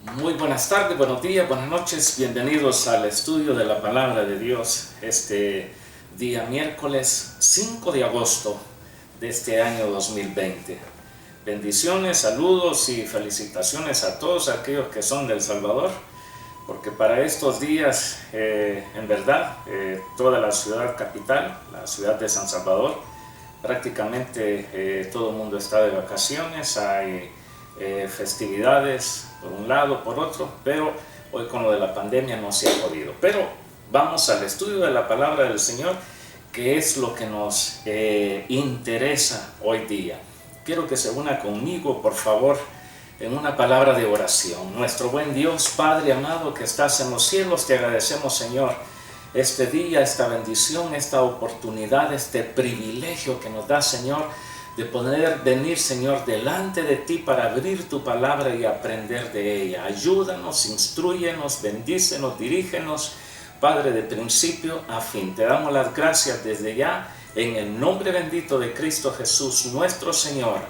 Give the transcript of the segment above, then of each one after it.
Muy buenas tardes, buenos días, buenas noches, bienvenidos al estudio de la Palabra de Dios este día miércoles 5 de agosto de este año 2020. Bendiciones, saludos y felicitaciones a todos aquellos que son del Salvador, porque para estos días, en verdad, toda la ciudad capital, la ciudad de San Salvador, prácticamente todo el mundo está de vacaciones, hay festividades por un lado, por otro, pero hoy con lo de la pandemia no se ha podido. Pero vamos al estudio de la palabra del Señor, que es lo que nos interesa hoy día. Quiero que se una conmigo, por favor, en una palabra de oración. Nuestro buen Dios, Padre amado que estás en los cielos, te agradecemos, Señor, este día, esta bendición, esta oportunidad, este privilegio que nos da, Señor, de poder venir, Señor, delante de ti para abrir tu palabra y aprender de ella. Ayúdanos, instrúyenos, bendícenos, dirígenos, Padre, de principio a fin. Te damos las gracias desde ya, en el nombre bendito de Cristo Jesús, nuestro Señor.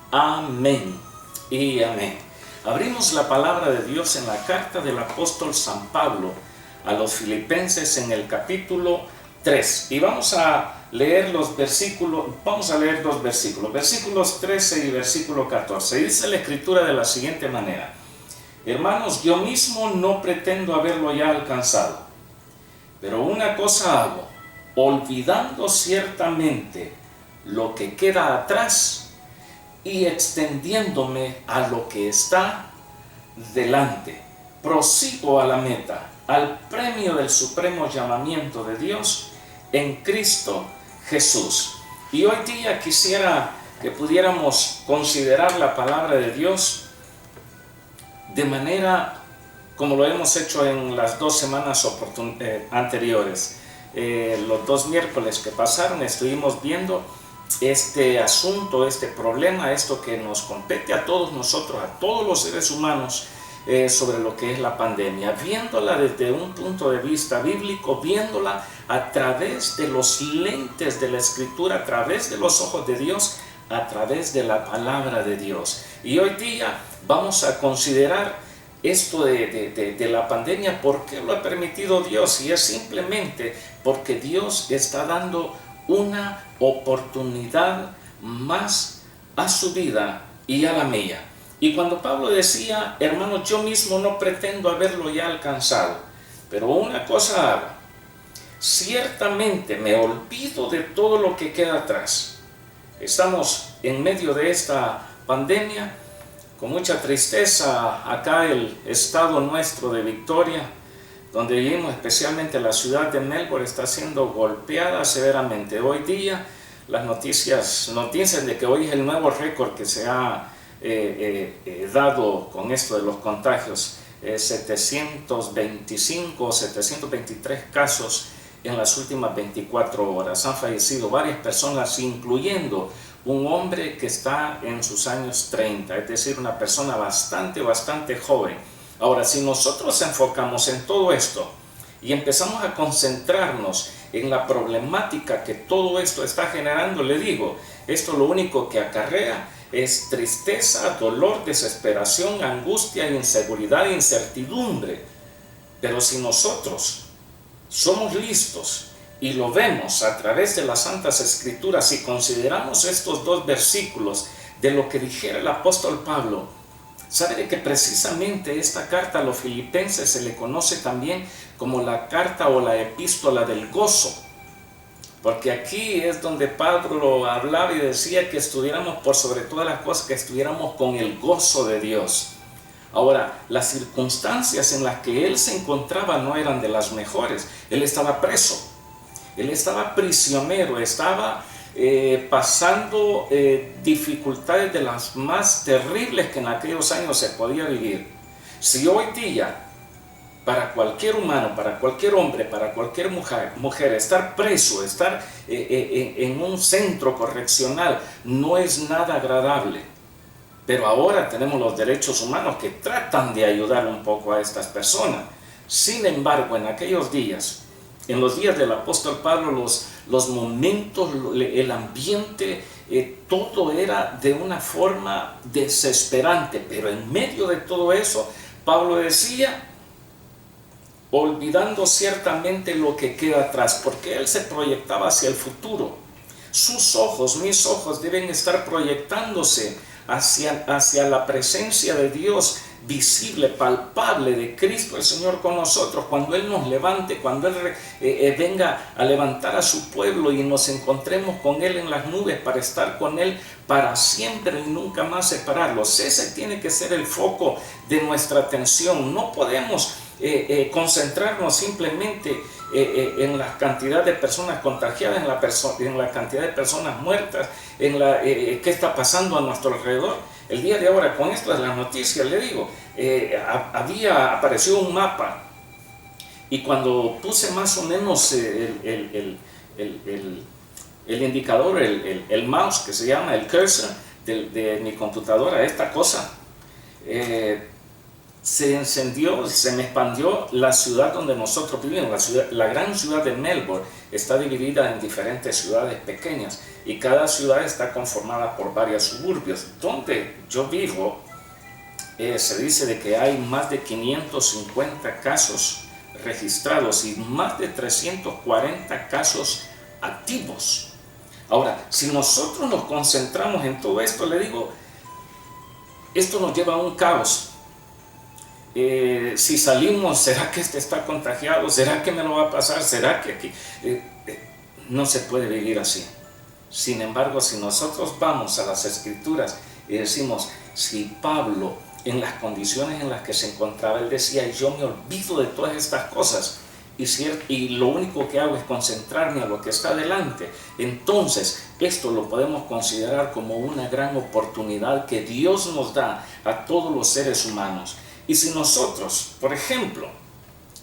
Amén y amén. Abrimos la palabra de Dios en la carta del apóstol San Pablo a los Filipenses en el capítulo 3. Y vamos a leer los versículos, vamos a leer dos versículos, versículos 13 y versículo 14. Dice la Escritura de la siguiente manera: Hermanos, yo mismo no pretendo haberlo ya alcanzado, pero una cosa hago, olvidando ciertamente lo que queda atrás y extendiéndome a lo que está delante, prosigo a la meta, al premio del supremo llamamiento de Dios en Cristo Jesús. Y hoy día quisiera que pudiéramos considerar la palabra de Dios de manera como lo hemos hecho en las 2 semanas anteriores. Los 2 miércoles que pasaron estuvimos viendo este asunto, este problema, esto que nos compete a todos nosotros, a todos los seres humanos, sobre lo que es la pandemia, viéndola desde un punto de vista bíblico, viéndola a través de los lentes de la Escritura, a través de los ojos de Dios, a través de la palabra de Dios. Y hoy día vamos a considerar esto de la pandemia, ¿por qué lo ha permitido Dios? Y es simplemente porque Dios está dando una oportunidad más a su vida y a la mía. Y cuando Pablo decía, hermanos, yo mismo no pretendo haberlo ya alcanzado, pero una cosa hago, ciertamente me olvido de todo lo que queda atrás. Estamos en medio de esta pandemia, con mucha tristeza. Acá el estado nuestro de Victoria, donde vivimos, especialmente la ciudad de Melbourne, está siendo golpeada severamente. Hoy día las noticias de que hoy es el nuevo récord que se ha dado con esto de los contagios, 725 o 723 casos en las últimas 24 horas. Han fallecido varias personas, incluyendo un hombre que está en sus años 30, es decir, una persona bastante joven. Ahora, si nosotros enfocamos en todo esto y empezamos a concentrarnos en la problemática que todo esto está generando, le digo, esto lo único que acarrea es tristeza, dolor, desesperación, angustia, inseguridad, incertidumbre. Pero si nosotros somos listos y lo vemos a través de las Santas Escrituras y consideramos estos 2 versículos de lo que dijera el apóstol Pablo, sabe que precisamente esta carta a los Filipenses se le conoce también como la carta o la epístola del gozo, porque aquí es donde Pablo hablaba y decía que estuviéramos por sobre todas las cosas, que estuviéramos con el gozo de Dios. Ahora, las circunstancias en las que él se encontraba no eran de las mejores. Él estaba preso, él estaba prisionero, estaba pasando dificultades de las más terribles que en aquellos años se podía vivir. Si hoy día, para cualquier humano, para cualquier hombre, para cualquier mujer, estar preso, estar en un centro correccional no es nada agradable. Pero ahora tenemos los derechos humanos que tratan de ayudar un poco a estas personas. Sin embargo, en aquellos días, en los días del apóstol Pablo, los momentos, el ambiente, todo era de una forma desesperante. Pero en medio de todo eso, Pablo decía, olvidando ciertamente lo que queda atrás, porque él se proyectaba hacia el futuro. Sus ojos, mis ojos, deben estar proyectándose hacia la presencia de Dios visible, palpable, de Cristo el Señor con nosotros, cuando Él nos levante, cuando Él venga a levantar a su pueblo y nos encontremos con Él en las nubes para estar con Él para siempre y nunca más separarlos. Ese tiene que ser el foco de nuestra atención. No podemos concentrarnos simplemente en la cantidad de personas contagiadas, en la cantidad de personas muertas, qué está pasando a nuestro alrededor. El día de ahora, con esto de las noticias, le digo, apareció un mapa, y cuando puse más o menos el indicador, el mouse, que se llama el cursor de mi computadora, esta cosa, se encendió, se me expandió la ciudad donde nosotros vivimos. La gran ciudad de Melbourne está dividida en diferentes ciudades pequeñas, y cada ciudad está conformada por varios suburbios. Donde yo vivo, se dice de que hay más de 550 casos registrados y más de 340 casos activos. Ahora, si nosotros nos concentramos en todo esto, le digo, esto nos lleva a un caos. Si salimos, ¿será que este está contagiado? ¿Será que me lo va a pasar? ¿Será que aquí? No se puede vivir así. Sin embargo, si nosotros vamos a las Escrituras y decimos, si Pablo, en las condiciones en las que se encontraba, él decía, yo me olvido de todas estas cosas y lo único que hago es concentrarme a lo que está delante, entonces esto lo podemos considerar como una gran oportunidad que Dios nos da a todos los seres humanos. Y si nosotros, por ejemplo,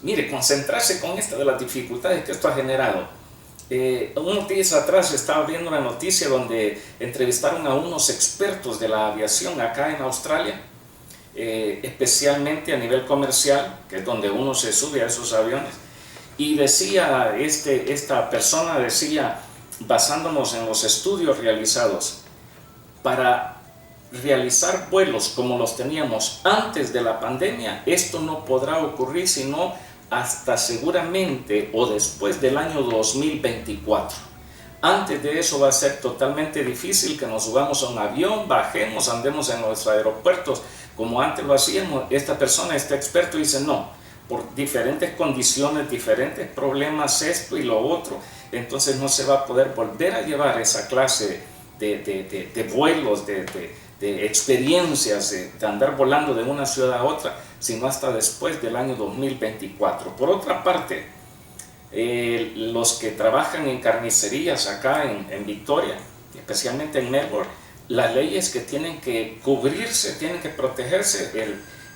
mire, concentrarse con esta de las dificultades que esto ha generado. Unos días atrás estaba viendo una noticia donde entrevistaron a unos expertos de la aviación acá en Australia, especialmente a nivel comercial, que es donde uno se sube a esos aviones, y decía, esta persona decía, basándonos en los estudios realizados, para realizar vuelos como los teníamos antes de la pandemia, esto no podrá ocurrir sino hasta seguramente o después del año 2024. Antes de eso va a ser totalmente difícil que nos subamos a un avión, bajemos, andemos en los aeropuertos como antes lo hacíamos. Esta persona, este experto dice no, por diferentes condiciones, diferentes problemas, esto y lo otro, entonces no se va a poder volver a llevar esa clase de vuelos, de experiencias, de andar volando de una ciudad a otra, sino hasta después del año 2024. Por otra parte, los que trabajan en carnicerías acá en Victoria, especialmente en Melbourne, la ley es que tienen que cubrirse, tienen que protegerse,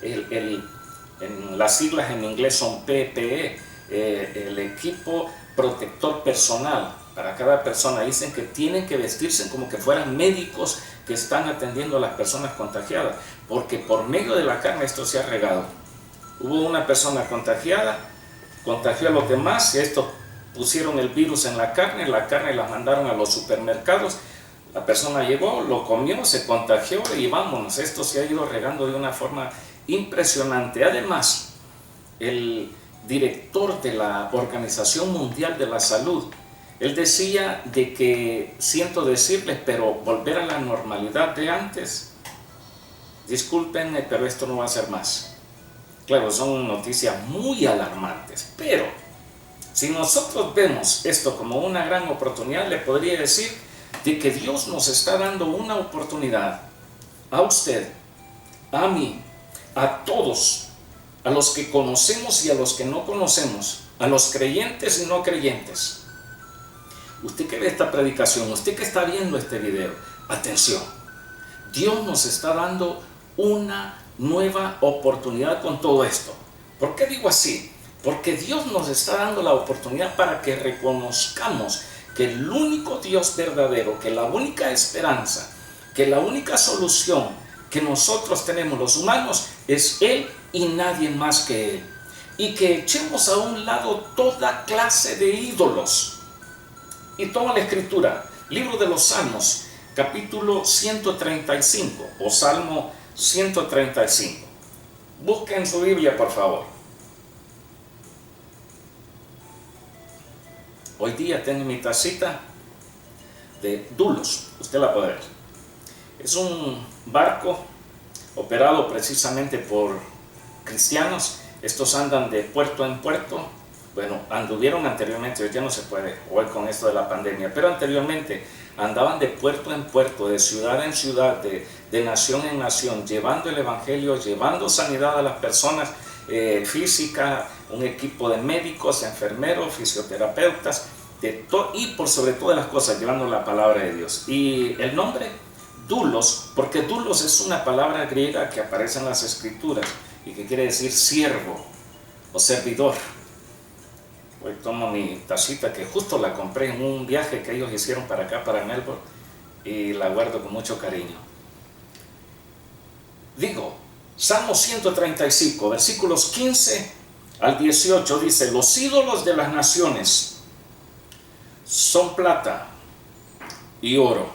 en las siglas en inglés son PPE, el equipo protector personal para cada persona. Dicen que tienen que vestirse como que fueran médicos que están atendiendo a las personas contagiadas, porque por medio de la carne esto se ha regado. Hubo una persona contagiada, contagió a los demás, y estos pusieron el virus en la carne la mandaron a los supermercados, la persona llegó, lo comió, se contagió y vámonos. Esto se ha ido regando de una forma impresionante. Además, el director de la Organización Mundial de la Salud, él decía de que, siento decirles, pero volver a la normalidad de antes, discúlpenme, pero esto no va a ser más. Claro, son noticias muy alarmantes, pero si nosotros vemos esto como una gran oportunidad, le podría decir de que Dios nos está dando una oportunidad a usted, a mí, a todos, a los que conocemos y a los que no conocemos, a los creyentes y no creyentes. Usted que ve esta predicación, usted que está viendo este video, atención, Dios nos está dando una nueva oportunidad con todo esto. ¿Por qué digo así? Porque Dios nos está dando la oportunidad para que reconozcamos que el único Dios verdadero, que la única esperanza, que la única solución que nosotros tenemos los humanos es Él y nadie más que Él. Y que echemos a un lado toda clase de ídolos. Y toda la Escritura, libro de los Salmos, capítulo 135 o Salmo 135. Busquen su Biblia, por favor. Hoy día tengo mi tacita de Dulos, usted la puede ver. Es un barco operado precisamente por cristianos. Estos andan de puerto en puerto. Bueno, anduvieron anteriormente, hoy ya no se puede, hoy con esto de la pandemia, pero anteriormente andaban de puerto en puerto, de ciudad en ciudad, de nación en nación, llevando el evangelio, llevando sanidad a las personas, física, un equipo de médicos, enfermeros, fisioterapeutas, y por sobre todas las cosas, llevando la palabra de Dios. Y el nombre, Dulos, porque Dulos es una palabra griega que aparece en las Escrituras y que quiere decir siervo o servidor. Hoy tomo mi tacita que justo la compré en un viaje que ellos hicieron para acá, para Melbourne, y la guardo con mucho cariño. Digo, Salmo 135, versículos 15 al 18 dice: los ídolos de las naciones son plata y oro.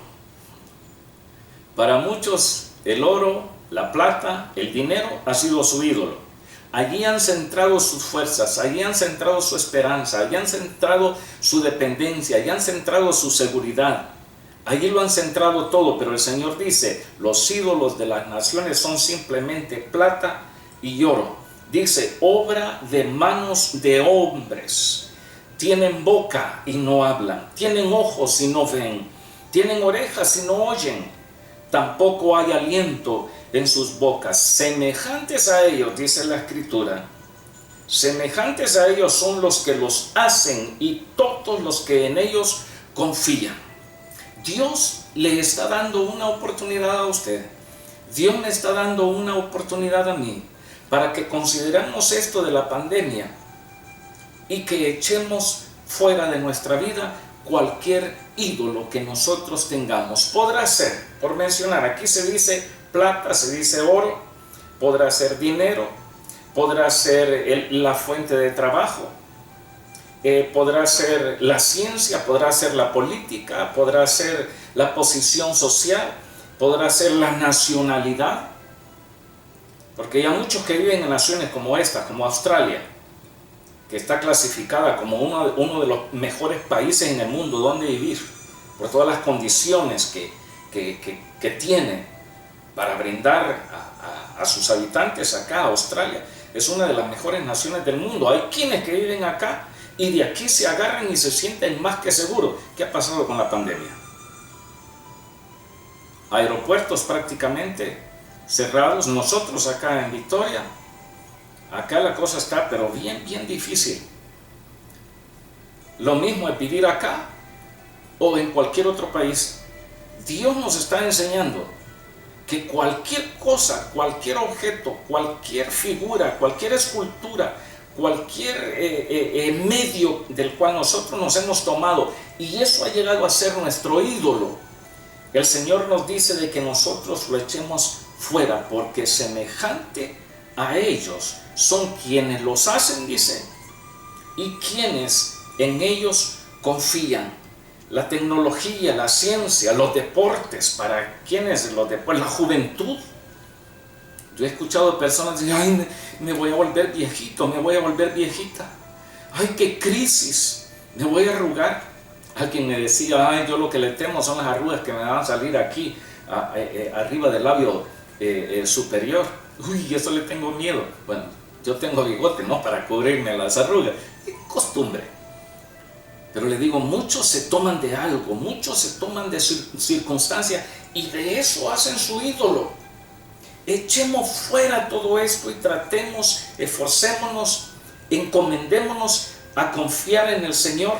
Para muchos el oro, la plata, el dinero ha sido su ídolo. Allí han centrado sus fuerzas, allí han centrado su esperanza, allí han centrado su dependencia, allí han centrado su seguridad. Allí lo han centrado todo, pero el Señor dice: los ídolos de las naciones son simplemente plata y oro. Dice: obra de manos de hombres. Tienen boca y no hablan, tienen ojos y no ven, tienen orejas y no oyen, tampoco hay aliento en sus bocas. Semejantes a ellos, dice la Escritura, semejantes a ellos son los que los hacen y todos los que en ellos confían. Dios le está dando una oportunidad a usted, Dios me está dando una oportunidad a mí, para que consideremos esto de la pandemia y que echemos fuera de nuestra vida cualquier ídolo que nosotros tengamos. Podrá ser, por mencionar, aquí se dice plata, se dice oro, podrá ser dinero, podrá ser la fuente de trabajo, podrá ser la ciencia, podrá ser la política, podrá ser la posición social, podrá ser la nacionalidad, porque hay muchos que viven en naciones como esta, como Australia, que está clasificada como uno de los mejores países en el mundo donde vivir, por todas las condiciones que tiene para brindar a sus habitantes acá. Australia es una de las mejores naciones del mundo. Hay quienes que viven acá y de aquí se agarran y se sienten más que seguros. ¿Qué ha pasado con la pandemia? Aeropuertos prácticamente cerrados. Nosotros acá en Victoria, acá la cosa está pero bien difícil. Lo mismo es vivir acá o en cualquier otro país. Dios nos está enseñando que cualquier cosa, cualquier objeto, cualquier figura, cualquier escultura, cualquier medio del cual nosotros nos hemos tomado y eso ha llegado a ser nuestro ídolo, el Señor nos dice de que nosotros lo echemos fuera, porque semejante a ellos son quienes los hacen, dice, y quienes en ellos confían. La tecnología, la ciencia, los deportes, ¿para quiénes los deportes? La juventud. Yo he escuchado personas decir: ay, me voy a volver viejito, me voy a volver viejita. Ay, qué crisis, me voy a arrugar. Alguien me decía: ay, yo lo que le temo son las arrugas que me van a salir aquí, arriba del labio superior. Uy, eso le tengo miedo. Bueno, yo tengo bigote, ¿no?, para cubrirme las arrugas. Es costumbre. Pero le digo, muchos se toman de algo, muchos se toman de circunstancia y de eso hacen su ídolo. Echemos fuera todo esto y tratemos, esforcémonos, encomendémonos a confiar en el Señor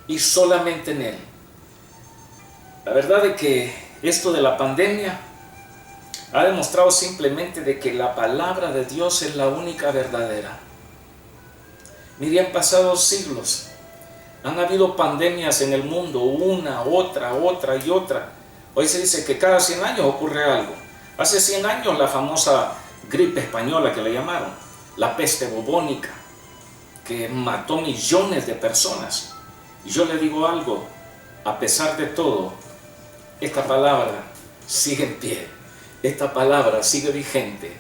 y solamente en Él. La verdad es que esto de la pandemia ha demostrado simplemente de que la palabra de Dios es la única verdadera. Mire, han pasado siglos. Han habido pandemias en el mundo, una, otra y otra. Hoy se dice que cada 100 años ocurre algo. Hace 100 años la famosa gripe española que le llamaron, la peste bubónica, que mató millones de personas. Y yo le digo algo, a pesar de todo, esta palabra sigue en pie, esta palabra sigue vigente,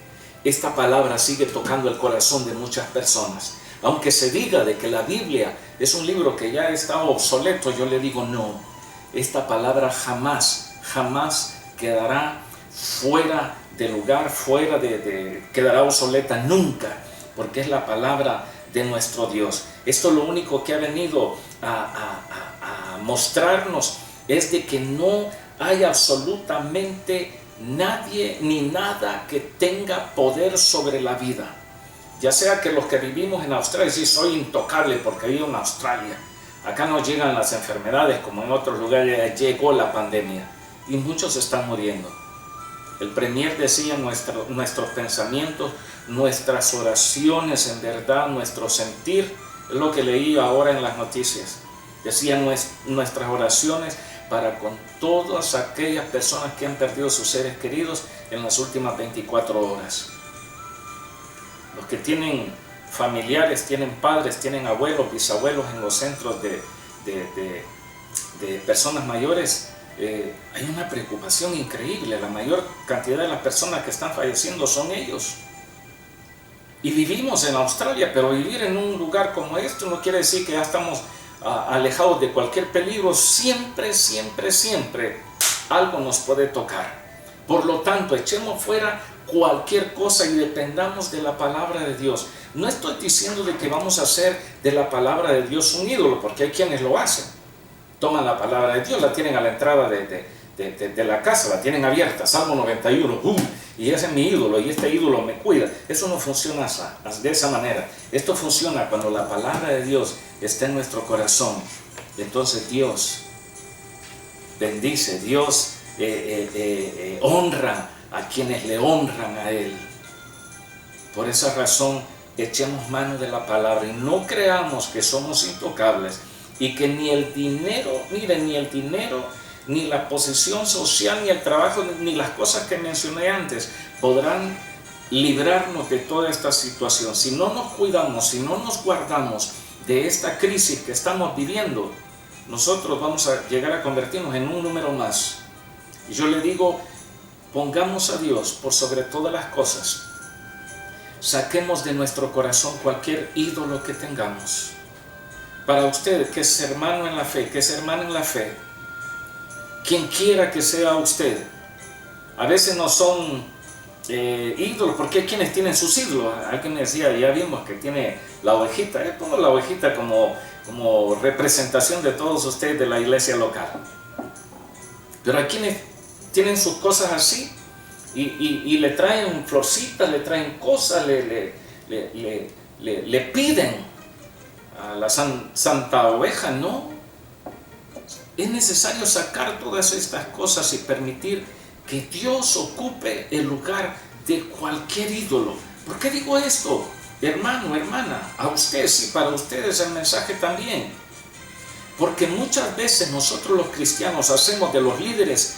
esta palabra sigue tocando el corazón de muchas personas. Aunque se diga de que la Biblia es un libro que ya está obsoleto, yo le digo no. Esta palabra jamás, jamás quedará fuera de lugar, quedará obsoleta nunca, porque es la palabra de nuestro Dios. Esto lo único que ha venido a mostrarnos es de que no hay absolutamente nadie ni nada que tenga poder sobre la vida. Ya sea que los que vivimos en Australia, sí, soy intocable porque vivo en Australia. Acá no llegan las enfermedades como en otros lugares, llegó la pandemia y muchos están muriendo. El Premier decía, nuestros pensamientos, nuestras oraciones, en verdad, nuestro sentir, es lo que leí ahora en las noticias. Decían nuestras oraciones para con todas aquellas personas que han perdido sus seres queridos en las últimas 24 horas. Los que tienen familiares, tienen padres, tienen abuelos, bisabuelos en los centros de personas mayores, hay una preocupación increíble. La mayor cantidad de las personas que están falleciendo son ellos. Y vivimos en Australia, pero vivir en un lugar como este no quiere decir que ya estamos alejados de cualquier peligro. Siempre, siempre, siempre algo nos puede tocar. Por lo tanto, echemos fuera cualquier cosa y dependamos de la palabra de Dios. No estoy diciendo de que vamos a hacer de la palabra de Dios un ídolo, porque hay quienes lo hacen. Toman la palabra de Dios, la tienen a la entrada de la casa, la tienen abierta, Salmo 91, y ese es mi ídolo, y este ídolo me cuida. Eso no funciona de esa manera. Esto funciona cuando la palabra de Dios está en nuestro corazón. Entonces Dios bendice, Dios honra a quienes le honran a Él. Por esa razón, echemos mano de la palabra y no creamos que somos intocables y que ni el dinero, miren, ni el dinero, ni la posición social, ni el trabajo, ni las cosas que mencioné antes podrán librarnos de toda esta situación. Si no nos cuidamos, si no nos guardamos de esta crisis que estamos viviendo, nosotros vamos a llegar a convertirnos en un número más. Y yo le digo, pongamos a Dios por sobre todas las cosas. Saquemos de nuestro corazón cualquier ídolo que tengamos. Para usted, que es hermano en la fe, que es hermana en la fe, quien quiera que sea usted, a veces no son ídolos, porque hay quienes tienen sus ídolos. Alguien me decía, ya vimos que tiene la ovejita. Yo pongo la ovejita como representación de todos ustedes de la iglesia local. Pero hay quienes tienen sus cosas así y le traen florcitas, le traen cosas, le piden a la santa oveja. No, es necesario sacar todas estas cosas y permitir que Dios ocupe el lugar de cualquier ídolo. ¿Por qué digo esto? Hermano, hermana, a usted, sí, para ustedes el mensaje también. Porque muchas veces nosotros los cristianos hacemos de los líderes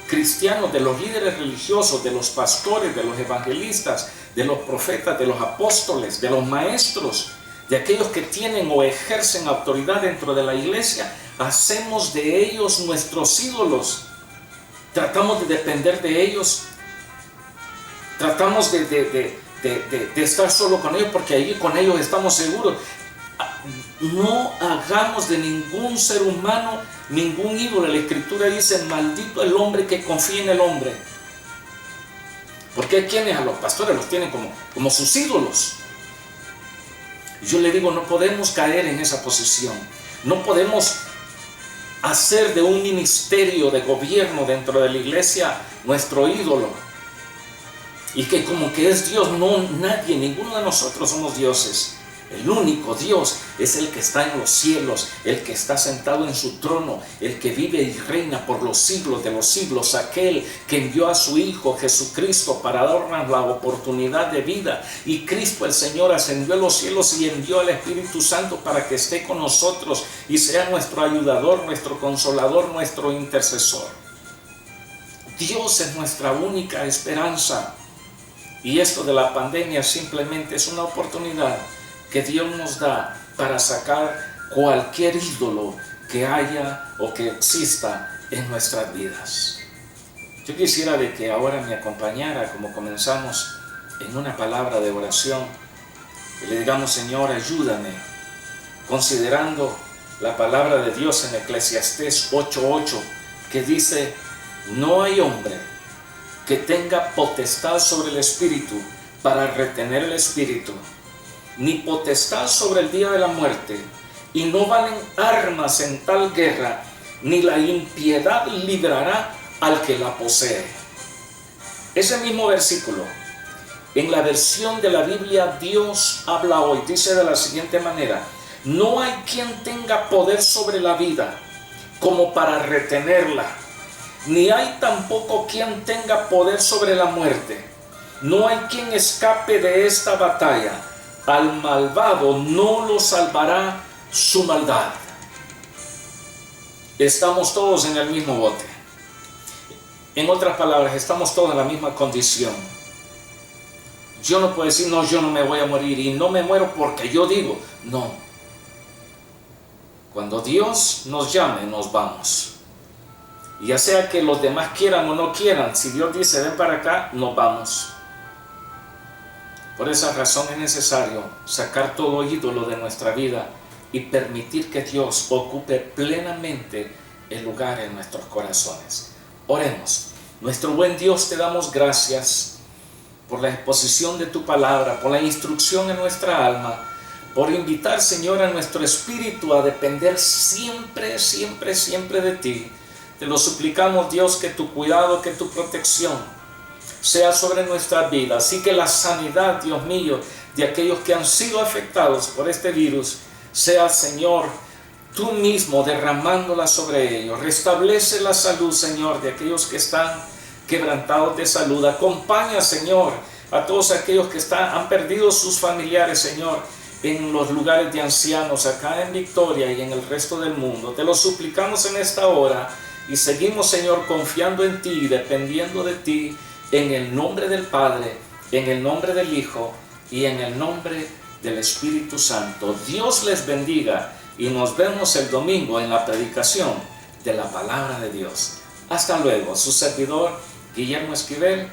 cristianos, de los líderes religiosos, de los pastores, de los evangelistas, de los profetas, de los apóstoles, de los maestros, de aquellos que tienen o ejercen autoridad dentro de la iglesia, hacemos de ellos nuestros ídolos. Tratamos de depender de ellos, tratamos de estar solo con ellos porque ahí con ellos estamos seguros. No hagamos de ningún ser humano ningún ídolo. La Escritura dice, maldito el hombre que confía en el hombre. Porque hay quienes a los pastores los tienen como sus ídolos. Yo le digo, no podemos caer en esa posición. No podemos hacer de un ministerio de gobierno dentro de la iglesia nuestro ídolo. Y que como que es Dios. No, nadie, ninguno de nosotros somos dioses. El único Dios es el que está en los cielos, el que está sentado en su trono, el que vive y reina por los siglos de los siglos, aquel que envió a su Hijo Jesucristo para darnos la oportunidad de vida. Y Cristo el Señor ascendió a los cielos y envió al Espíritu Santo para que esté con nosotros y sea nuestro ayudador, nuestro consolador, nuestro intercesor. Dios es nuestra única esperanza. Y esto de la pandemia simplemente es una oportunidad que Dios nos da para sacar cualquier ídolo que haya o que exista en nuestras vidas. Yo quisiera de que ahora me acompañara, como comenzamos, en una palabra de oración y le digamos: Señor, ayúdame, considerando la palabra de Dios en Eclesiastés 8:8, que dice: no hay hombre que tenga potestad sobre el espíritu para retener el espíritu, ni potestad sobre el día de la muerte, y no valen armas en tal guerra, ni la impiedad librará al que la posee. Ese mismo versículo, en la versión de la Biblia Dios habla hoy, dice de la siguiente manera: no hay quien tenga poder sobre la vida como para retenerla, ni hay tampoco quien tenga poder sobre la muerte. No hay quien escape de esta batalla. Al malvado no lo salvará su maldad. Estamos todos en el mismo bote. En otras palabras, estamos todos en la misma condición. Yo no puedo decir: no, yo no me voy a morir y no me muero porque yo digo. No. Cuando Dios nos llame, nos vamos. Ya sea que los demás quieran o no quieran, si Dios dice: ven para acá, nos vamos. Por esa razón es necesario sacar todo ídolo de nuestra vida y permitir que Dios ocupe plenamente el lugar en nuestros corazones. Oremos. Nuestro buen Dios, te damos gracias por la exposición de tu palabra, por la instrucción en nuestra alma, por invitar, Señor, a nuestro espíritu a depender siempre, siempre, siempre de ti. Te lo suplicamos, Dios, que tu cuidado, que tu protección sea sobre nuestras vidas, y que la sanidad, Dios mío, de aquellos que han sido afectados por este virus, sea, Señor, tú mismo derramándola sobre ellos. Restablece la salud, Señor, de aquellos que están quebrantados de salud. Acompaña, Señor, a todos aquellos que han perdido sus familiares, Señor, en los lugares de ancianos, acá en Victoria y en el resto del mundo. Te lo suplicamos en esta hora y seguimos, Señor, confiando en ti, dependiendo de ti, en el nombre del Padre, en el nombre del Hijo y en el nombre del Espíritu Santo. Dios les bendiga y nos vemos el domingo en la predicación de la palabra de Dios. Hasta luego. Su servidor, Guillermo Esquivel,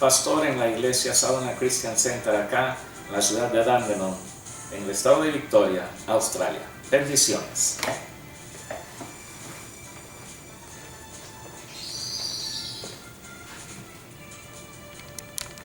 pastor en la iglesia Savannah Christian Center, acá en la ciudad de Dandenong, en el estado de Victoria, Australia. Bendiciones.